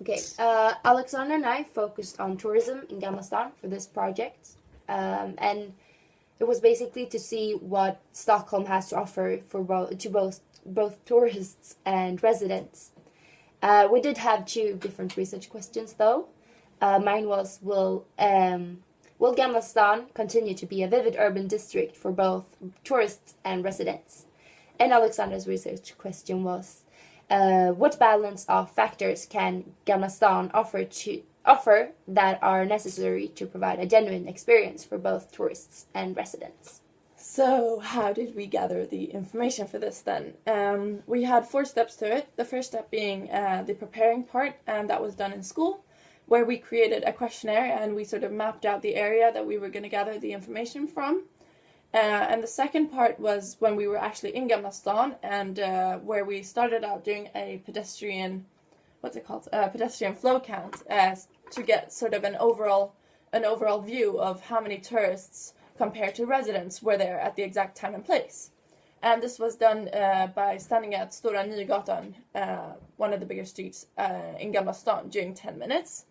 Okay, Alexandra and I focused on tourism in Gamla for this project, and it was basically to see what Stockholm has to offer for both tourists and residents. We did have two different research questions though. Mine was will Gamla Stan continue to be a vivid urban district for both tourists and residents? And Alexandra's research question was what balance of factors can Gamla Stan offer that are necessary to provide a genuine experience for both tourists and residents? So how did we gather the information for this then? We had 4 steps to it. The first step being the preparing part, and that was done in school, where we created a questionnaire and we sort of mapped out the area that we were going to gather the information from. And the second part was when we were actually in Gamla Stan, and where we started out doing a pedestrian, pedestrian flow count, to get sort of an overall view of how many tourists compared to residents were there at the exact time and place. And this was done by standing at Stora Nygatan, one of the bigger streets in Gamla Stan, during 10 minutes.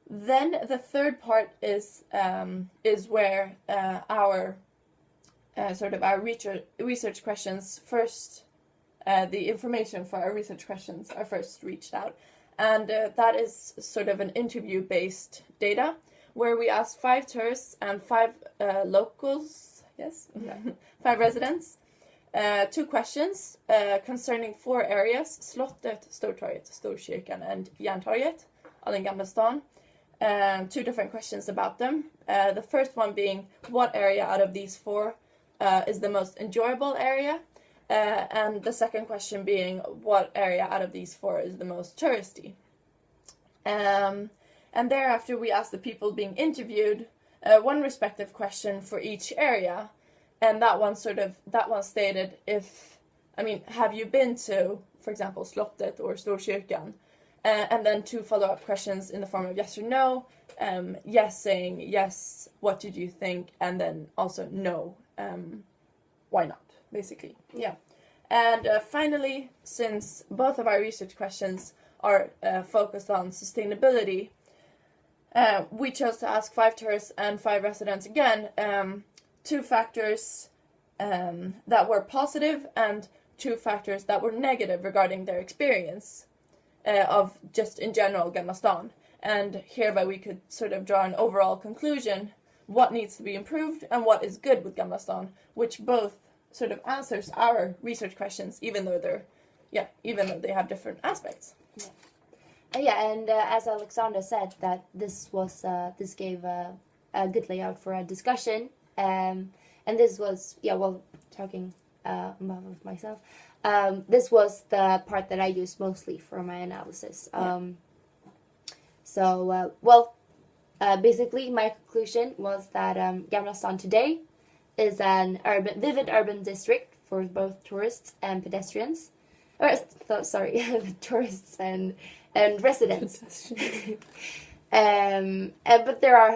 Then the third part is where our research questions first, the information for our research questions are first reached out. And that is sort of an interview-based data, where we asked 5 tourists and 5 locals, 5 residents, 2 questions concerning 4 areas: Slottet, Stortorget, Storkyrkan, and Järntorget, all in Gamla Stan. 2 different questions about them. The first one being what area out of these 4 is the most enjoyable area, and the second question being what area out of these 4 is the most touristy. And thereafter we asked the people being interviewed one respective question for each area, and that one stated have you been to, for example, Slottet or Storkyrkan? And then 2 follow-up questions in the form of yes or no. Yes saying yes, what did you think? And then also no, why not, basically. Yeah. And finally, since both of our research questions are focused on sustainability, we chose to ask 5 tourists and 5 residents again, 2 factors that were positive and 2 factors that were negative regarding their experience of just in general Gamla Stan. And hereby we could sort of draw an overall conclusion, what needs to be improved and what is good with Gamla Stan, which both sort of answers our research questions, even though they have different aspects. And as Alexandra said, that this gave a good layout for a discussion, and this was talking about myself. This was the part that I used mostly for my analysis. Basically, my conclusion was that Gamla Stan today is an vivid urban district for both tourists and pedestrians. Tourists and residents. But there are,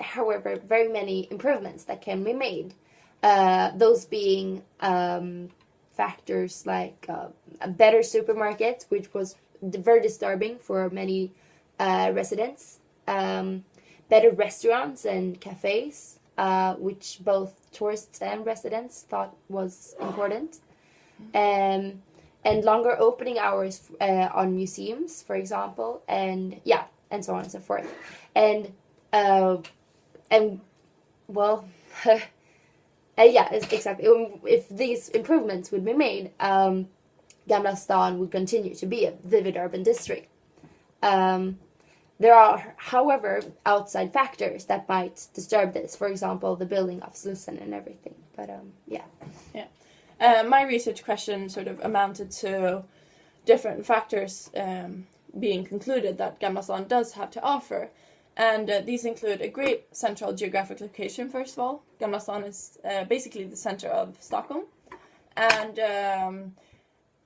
however, very many improvements that can be made. Those being factors like a better supermarket, which was very disturbing for many residents. Better restaurants and cafes, which both tourists and residents thought was important. And longer opening hours on museums, for example, and so on and so forth. Exactly. If these improvements would be made, Gamla Stan would continue to be a vivid urban district. There are, however, outside factors that might disturb this. For example, the building of Slussen and everything. But my research question sort of amounted to different factors being concluded that Gamla Stan does have to offer. And these include a great central geographic location, first of all. Gamla Stan is basically the center of Stockholm. And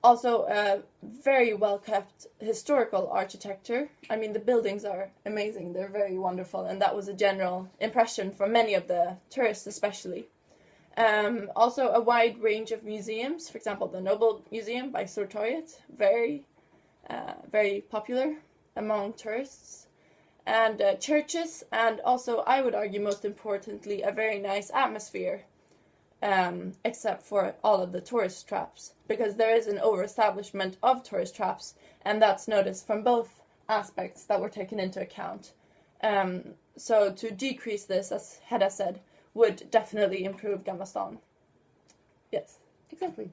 also a very well-kept historical architecture. I mean, the buildings are amazing. They're very wonderful. And that was a general impression for many of the tourists, especially. Also a wide range of museums. For example, the Nobel Museum by Stortorget. Very very popular among tourists, and churches, and also, I would argue, most importantly, a very nice atmosphere, except for all of the tourist traps, because there is an over-establishment of tourist traps, and that's noticed from both aspects that were taken into account. So to decrease this, as Hedda said, would definitely improve Gamla stan. Yes. Exactly.